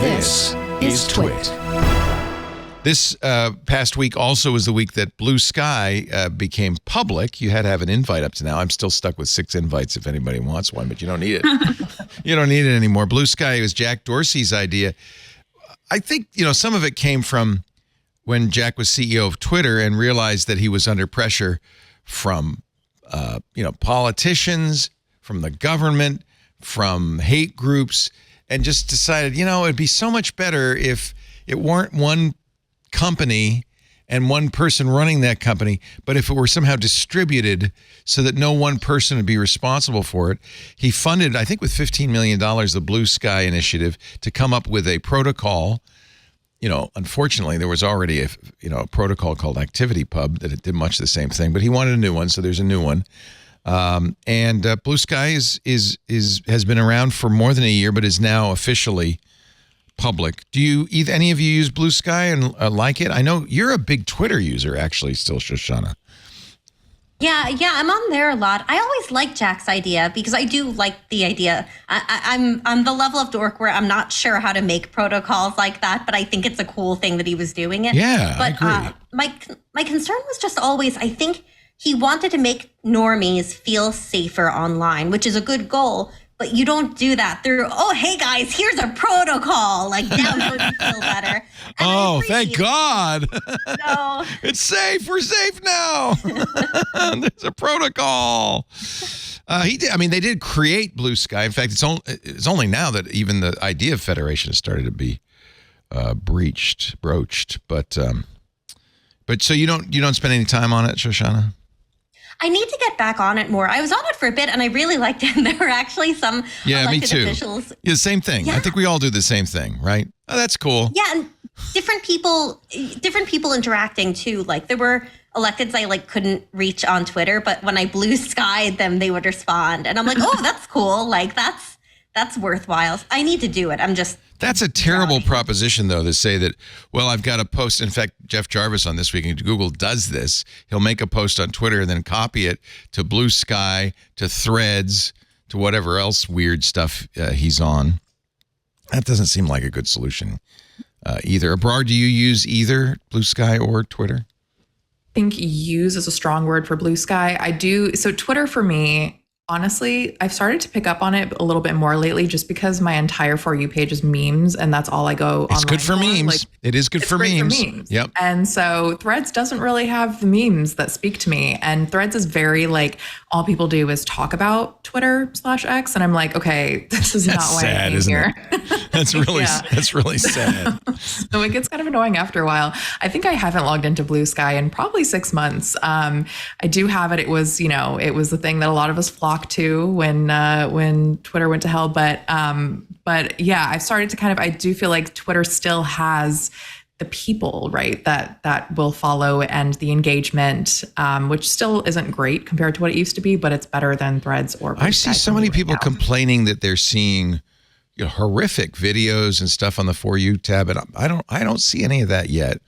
This is TWiT. This past week also was the week that Bluesky became public. You had to have an invite up to now. I'm still stuck with 6 invites if anybody wants one, but you don't need it. You don't need it anymore. Bluesky was Jack Dorsey's idea. I think, some of it came from when Jack was CEO of Twitter and realized that he was under pressure from, politicians, from the government, from hate groups, and just decided, it'd be so much better if it weren't one company and one person running that company, but if it were somehow distributed so that no one person would be responsible for it. He funded, I think with $15 million, the Bluesky initiative to come up with a protocol. Unfortunately, there was already a protocol called ActivityPub that did much the same thing, but he wanted a new one, so there's a new one. And Bluesky has been around for more than a year, but is now officially public. Do any of you use Bluesky and like it? I know you're a big Twitter user, actually, still, Shoshana. Yeah, I'm on there a lot. I always like Jack's idea because I do like the idea. I'm the level of dork where I'm not sure how to make protocols like that, but I think it's a cool thing that he was doing it. Yeah, but I agree. My concern was just always, I think he wanted to make normies feel safer online, which is a good goal. But you don't do that through, oh, hey, guys, here's a protocol. Like, download and feel better. And thank God. No. It's safe. We're safe now. There's a protocol. They did create Bluesky. In fact, it's only now that even the idea of federation has started to be broached. But so you don't spend any time on it, Shoshana? I need to get back on it more. I was on it for a bit, and I really liked it. And there were actually some elected officials. Yeah, same thing. Yeah. I think we all do the same thing, right? Oh, that's cool. Yeah, and different people interacting too. Like there were electeds I couldn't reach on Twitter, but when I Bluesky'd them, they would respond, and I'm like, oh, that's cool. Like that's worthwhile. I need to do it. That's a terrible proposition, though, to say that, well, I've got a post. In fact, Jeff Jarvis on This Week in Google does this. He'll make a post on Twitter and then copy it to Bluesky, to Threads, to whatever else weird stuff he's on. That doesn't seem like a good solution either. Abrar, do you use either Bluesky or Twitter? I think use is a strong word for Bluesky. I do. So Twitter for me, honestly, I've started to pick up on it a little bit more lately just because my entire For You page is memes and that's all I go online. It's good for memes. It is good for memes. Yep. And so Threads doesn't really have the memes that speak to me. And Threads is very all people do is talk about Twitter/X. And I'm like, okay, this is not why I came here. That's really sad. So it gets kind of annoying after a while. I think I haven't logged into Bluesky in probably 6 months. I do have it. It was the thing that a lot of us flocked to when Twitter went to hell. But yeah, I've started to I do feel like Twitter still has the people, right, that will follow and the engagement, which still isn't great compared to what it used to be, but it's better than Threads or Bluesky. I see so many people complaining that they're seeing horrific videos and stuff on the For You tab, and I don't see any of that yet.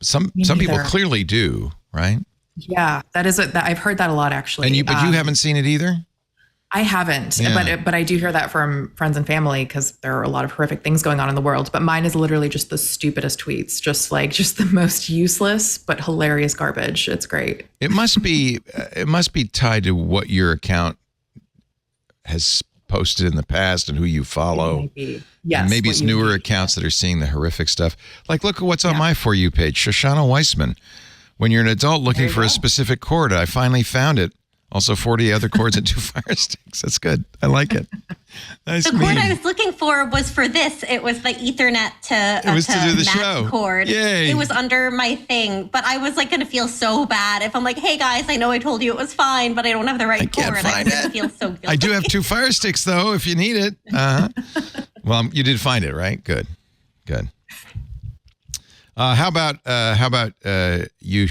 Some people clearly do, right? Yeah, I've heard that a lot actually. But you haven't seen it either? I haven't, but I do hear that from friends and family because there are a lot of horrific things going on in the world. But mine is literally just the stupidest tweets, just the most useless but hilarious garbage. It's great. It must be tied to what your account has posted in the past and who you follow. Maybe. Yes, and maybe it's newer accounts that are seeing the horrific stuff. Look at what's on my For You page. Shoshana Weissmann. When you're an adult looking for a specific chord, I finally found it. Also 40 other chords and 2 fire sticks. That's good. I like it. Nice. The chord I was looking for was for this. It was the Ethernet to do the Mac show chord. Yay. It was under my thing, but I was going to feel so bad if I'm like, hey guys, I know I told you it was fine, but I don't have the right chord. I feel so guilty. I do have 2 fire sticks though, if you need it. Well, you did find it, right? Good. How about you?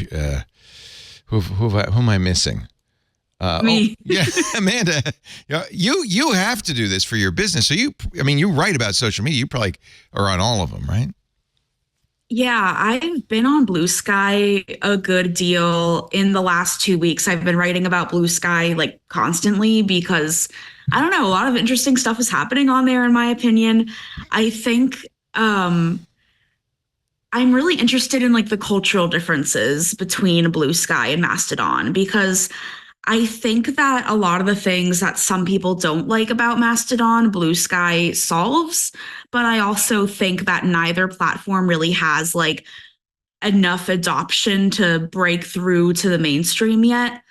Who am I missing? Me. Yeah, Amanda, you have to do this for your business. So you write about social media. You probably are on all of them, right? Yeah, I've been on Bluesky a good deal in the last 2 weeks. I've been writing about Bluesky constantly because I don't know, a lot of interesting stuff is happening on there in my opinion. I think I'm really interested in like the cultural differences between Blue Sky and Mastodon, because I think that a lot of the things that some people don't like about Mastodon, Blue Sky solves. But I also think that neither platform really has like enough adoption to break through to the mainstream yet.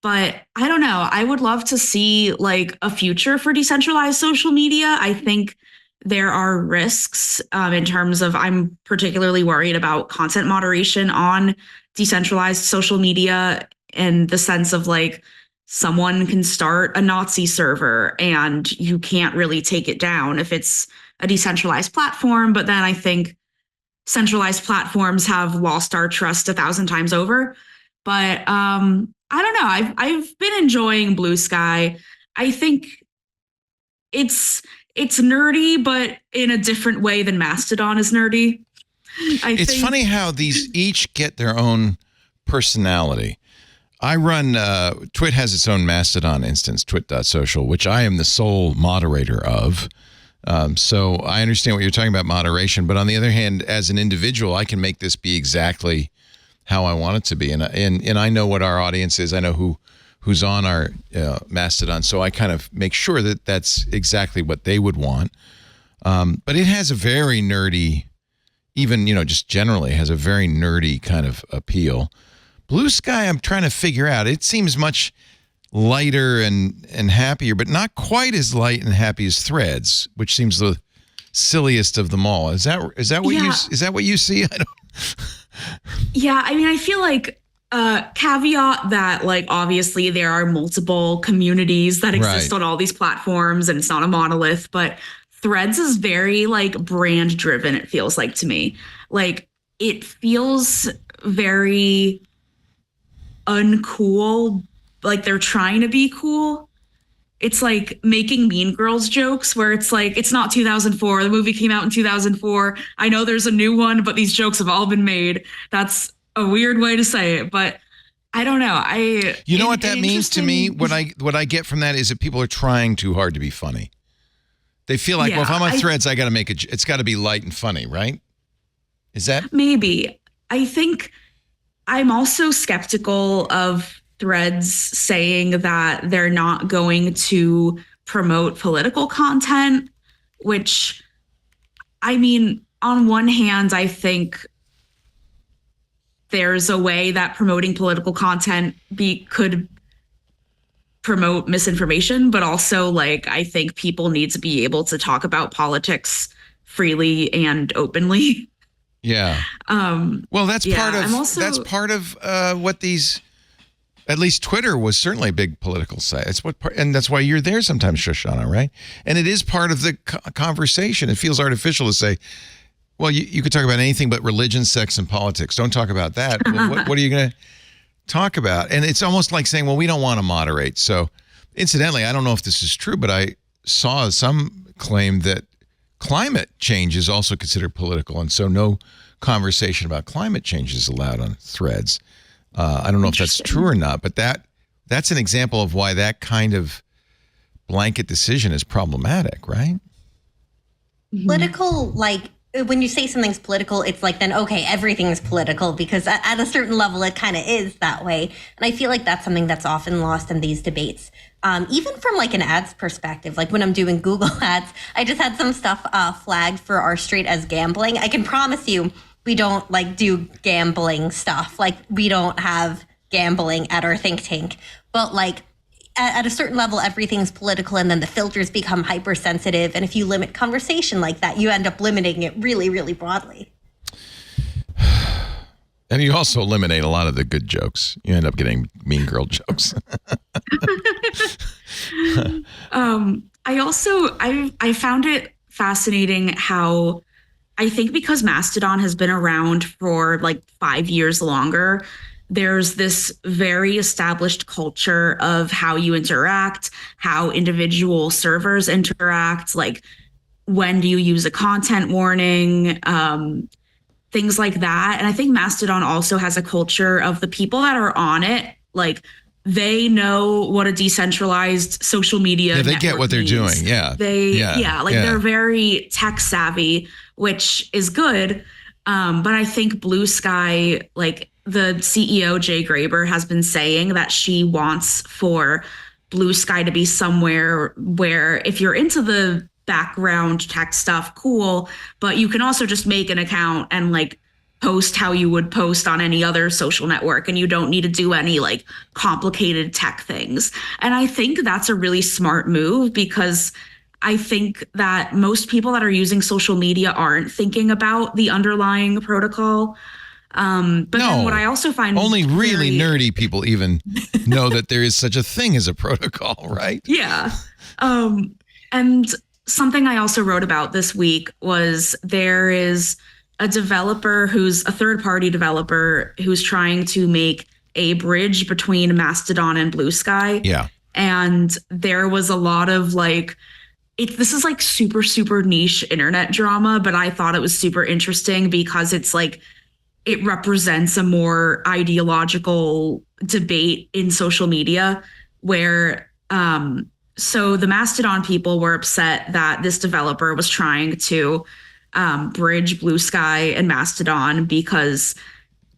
But I don't know. I would love to see like a future for decentralized social media. I think there are risks in terms of, I'm particularly worried about content moderation on decentralized social media, in the sense of like someone can start a Nazi server and you can't really take it down if it's a decentralized platform. But then I think centralized platforms have lost our trust 1,000 times over. But I don't know. I've been enjoying Blue Sky. I think it's nerdy, but in a different way than Mastodon is nerdy. It's funny how these each get their own personality. I run, TWiT has its own Mastodon instance, twit.social, which I am the sole moderator of. So I understand what you're talking about, moderation. But on the other hand, as an individual, I can make this be exactly how I want it to be. And I know what our audience is. I know who's on our Mastodon. So I kind of make sure that that's exactly what they would want. But it has a very nerdy, even, just generally has a very nerdy kind of appeal. Blue Sky, I'm trying to figure out. It seems much lighter and happier, but not quite as light and happy as Threads, which seems the silliest of them all. Is that what you see? I don't. Yeah, I mean, I feel like caveat that, like, obviously there are multiple communities that exist on all these platforms, and it's not a monolith, but Threads is very like brand driven. It feels like to me, like it feels very uncool, like they're trying to be cool. It's like making Mean Girls jokes where it's like, it's not 2004. The movie came out in 2004. I know there's a new one, but these jokes have all been made. That's a weird way to say it, but I don't know. You know what that means to me? What I get from that is that people are trying too hard to be funny. They feel like, well, if I'm on Threads, I got to make it. It's got to be light and funny, right? Is that maybe? I think I'm also skeptical of Threads saying that they're not going to promote political content, which, I mean, on one hand, I think there's a way that promoting political content could promote misinformation, but also, like, I think people need to be able to talk about politics freely and openly. Yeah. Well, that's part of what these. At least Twitter was certainly a big political site. And that's why you're there sometimes, Shoshana, right? And it is part of the conversation. It feels artificial to say, well, you could talk about anything but religion, sex, and politics. Don't talk about that. Well, what are you going to talk about? And it's almost like saying, well, we don't want to moderate. So incidentally, I don't know if this is true, but I saw some claim that climate change is also considered political. And so no conversation about climate change is allowed on Threads. I don't know if that's true or not, but that's an example of why that kind of blanket decision is problematic, right? Political, like, when you say something's political, it's like, then, okay, everything's political, because at a certain level, it kind of is that way. And I feel like that's something that's often lost in these debates. Even from like an ads perspective, like when I'm doing Google ads, I just had some stuff flagged for our street as gambling. I can promise you, we don't like do gambling stuff. Like we don't have gambling at our think tank, but like at a certain level, everything's political, and then the filters become hypersensitive. And if you limit conversation like that, you end up limiting it really, really broadly. And you also eliminate a lot of the good jokes. You end up getting mean girl jokes. I found it fascinating how, I think because Mastodon has been around for like 5 years longer, there's this very established culture of how you interact, how individual servers interact, like when do you use a content warning, things like that. And I think Mastodon also has a culture of the people that are on it, like they know what a decentralized social media they get what they're means. doing. Yeah. They're very tech savvy, which is good. But I think Blue Sky, like the CEO, Jay Graber, has been saying that she wants for Blue Sky to be somewhere where if you're into the background tech stuff, cool, but you can also just make an account and like post how you would post on any other social network, and you don't need to do any like complicated tech things. And I think that's a really smart move, because I think that most people that are using social media aren't thinking about the underlying protocol. But then what I also find only really nerdy people even know that there is such a thing as a protocol, right? Yeah. And something I also wrote about this week was there is a developer who's a third-party developer who's trying to make a bridge between Mastodon and Blue Sky. Yeah. And there was a lot of like, this is like super, super niche internet drama, but I thought it was super interesting because it's like, it represents a more ideological debate in social media where, so the Mastodon people were upset that this developer was trying to bridge Blue Sky and Mastodon because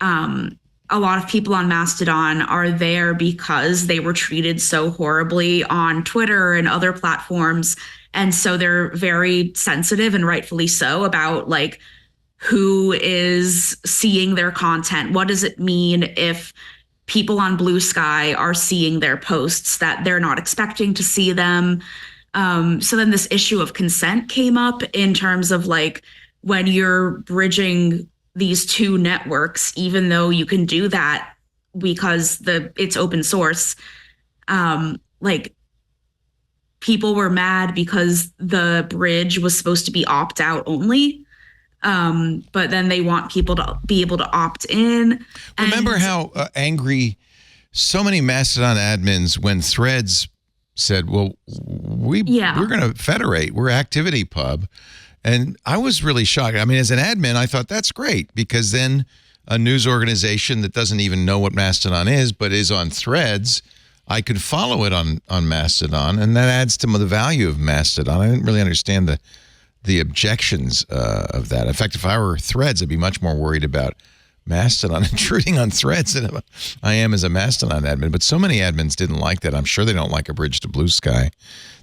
a lot of people on Mastodon are there because they were treated so horribly on Twitter and other platforms. And so they're very sensitive, and rightfully so, about like who is seeing their content. What does it mean if people on Blue Sky are seeing their posts that they're not expecting to see them? So then this issue of consent came up in terms of like, when you're bridging these two networks, even though you can do that because it's open source, like people were mad because the bridge was supposed to be opt-out only. But then they want people to be able to opt in. Remember how angry so many Mastodon admins when Threads said, well, we're going to federate. We're ActivityPub. And I was really shocked. I mean, as an admin, I thought that's great, because then a news organization that doesn't even know what Mastodon is, but is on Threads, I could follow it on Mastodon, and that adds to the value of Mastodon. I didn't really understand the objections of that. In fact, if I were Threads, I'd be much more worried about Mastodon intruding on Threads than I am as a Mastodon admin. But so many admins didn't like that. I'm sure they don't like a bridge to Blue Sky.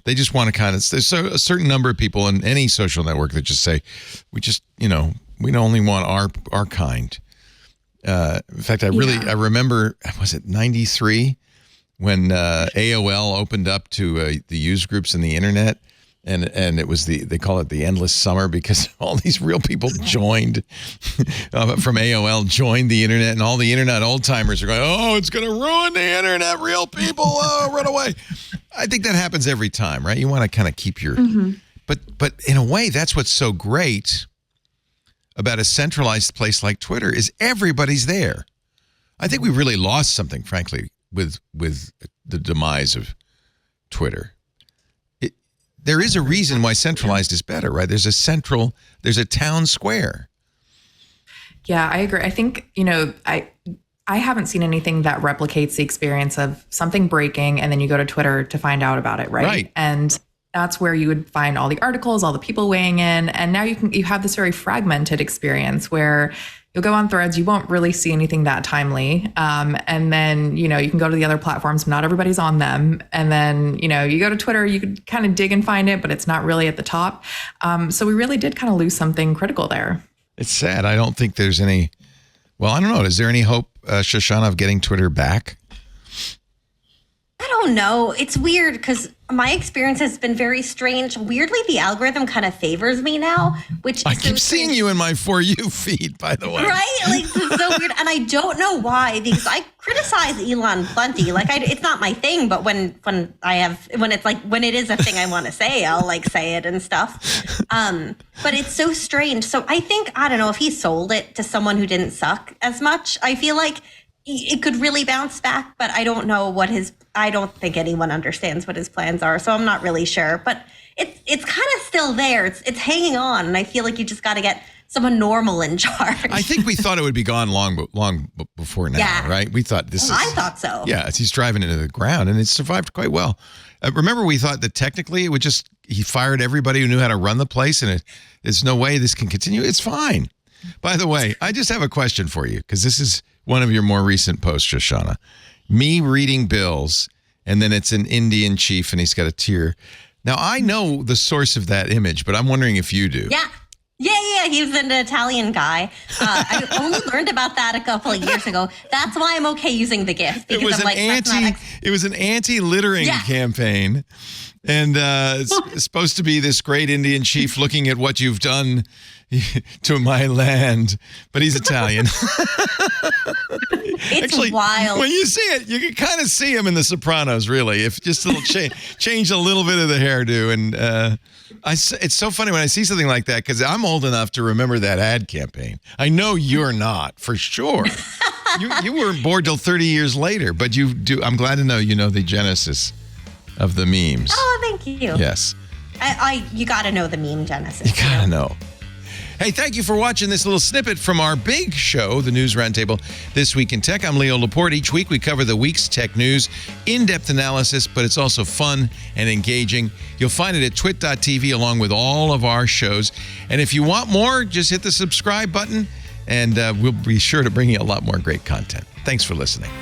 They just want to there's a certain number of people in any social network that just say, we only want our kind. In fact, I remember, was it 93 when AOL opened up to the use groups in the internet? And it was they call it the endless summer, because all these real people joined from AOL, joined the internet, and all the internet old timers are going, oh, it's going to ruin the internet. Real people, run away. I think that happens every time, right? You want to kind of keep your, but in a way, that's what's so great about a centralized place like Twitter is everybody's there. I think we really lost something, frankly, with the demise of Twitter. There is a reason why centralized is better, right? There's a town square. Yeah, I agree. I think, I haven't seen anything that replicates the experience of something breaking and then you go to Twitter to find out about it, right? Right. And that's where you would find all the articles, all the people weighing in. And now you have this very fragmented experience where you'll go on Threads, you won't really see anything that timely. And then, you can go to the other platforms, but not everybody's on them. And then, you go to Twitter, you could kind of dig and find it, but it's not really at the top. So we really did kind of lose something critical there. It's sad. I don't think there's any, I don't know. Is there any hope, Shoshana, of getting Twitter back? I don't know. It's weird because my experience has been very strange. Weirdly, the algorithm kind of favors me now, which I keep seeing you in my For You feed, by the way. Right? Like, it's so weird. And I don't know why, because I criticize Elon plenty. Like, it's not my thing, but when it is a thing I want to say, I'll like say it and stuff. But it's so strange. So I think, I don't know, if he sold it to someone who didn't suck as much, I feel like it could really bounce back, but I don't know I don't think anyone understands what his plans are. So I'm not really sure, but it's kind of still there. It's hanging on. And I feel like you just got to get someone normal in charge. I think we thought it would be gone long before now, right? We thought I thought so. Yeah, he's driving into the ground, and it survived quite well. Remember, we thought that technically he fired everybody who knew how to run the place, and there's no way this can continue. It's fine. By the way, I just have a question for you, because this is one of your more recent posts, Shoshana. Me reading bills, and then it's an Indian chief, and he's got a tear. Now, I know the source of that image, but I'm wondering if you do. Yeah. He was an Italian guy. I only learned about that a couple of years ago. That's why I'm okay using the GIF. Because it was an anti-littering campaign. And it's supposed to be this great Indian chief looking at what you've done to my land. But he's Italian. It's actually wild. When you see it, you can kind of see him in The Sopranos, really. If just a little change a little bit of the hairdo. And it's so funny when I see something like that, because I'm old enough to remember that ad campaign. I know you're not, for sure. You weren't bored till 30 years later, but you do. I'm glad to know you know the genesis of the memes. Oh, thank you. Yes. You got to know the meme genesis. You got to know. Hey, thank you for watching this little snippet from our big show, the News Roundtable This Week in Tech. I'm Leo Laporte. Each week we cover the week's tech news, in-depth analysis, but it's also fun and engaging. You'll find it at twit.tv along with all of our shows. And if you want more, just hit the subscribe button, and we'll be sure to bring you a lot more great content. Thanks for listening.